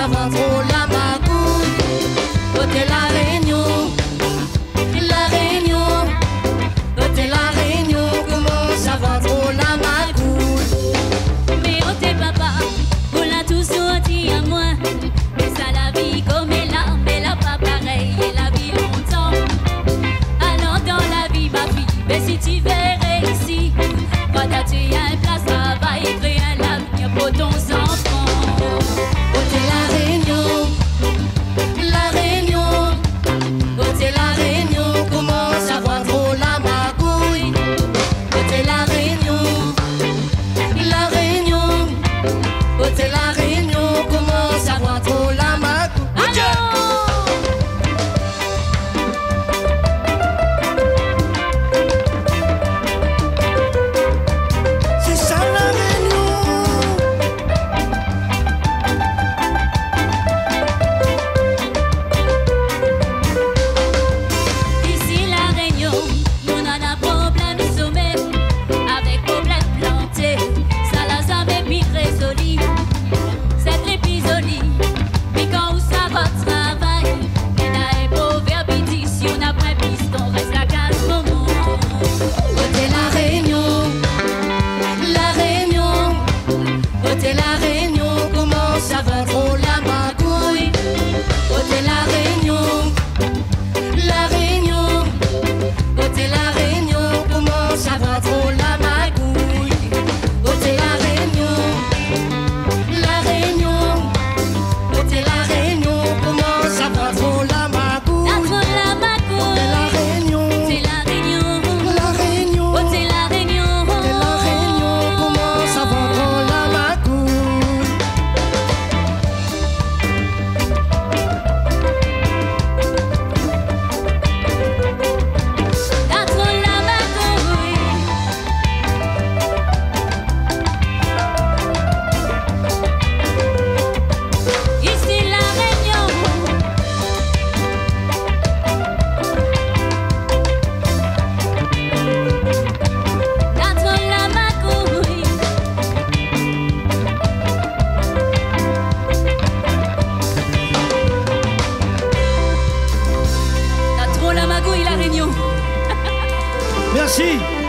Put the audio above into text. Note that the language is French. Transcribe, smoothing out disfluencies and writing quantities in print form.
ça va trop la magouille. Côté la Réunion, la Réunion. Côté la Réunion, comment ça va trop la magouille. Mais oh t'es papa, on l'a tous sorti à moi. Mais ça la vie comme elle a, mais la pas pareil, et la vie longtemps. Alors dans la vie ma fille, mais si tu verrais ici, quand tu as une place, travail, créer un avenir pour ton enfant. Côté la Réunion, la Réunion. Côté la Réunion, comment ça va trop la magouille. Côté la Réunion, la Réunion. Côté la Réunion, comment ça va trop la magouille. C'est ça la Réunion. Ici la Réunion, nous on a problème sommet, avec problème planté, ça l'a jamais bien résolu. C'est très pisoli, puis quand on ça va travail, il y a un proverbe qui dit si on a pas piston, reste la case moment. Côté la Réunion, la Réunion. Côté la Réunion, comment ça va trop la magouille. Côté la Réunion, la Réunion. Côté la Réunion, comment ça va trop la magouille. Côté la Réunion, la Réunion. Côté la Réunion, comment ça va trop la magouille. La trop la Côté la magouille, Réunion, c'est la Réunion, la Réunion. oh c'est la Réunion, Côté la Réunion, comment ça va trop la magouille. la trop la magouille. Ici la Réunion, la trop la magouille. La trop la magouille, la Réunion. Merci.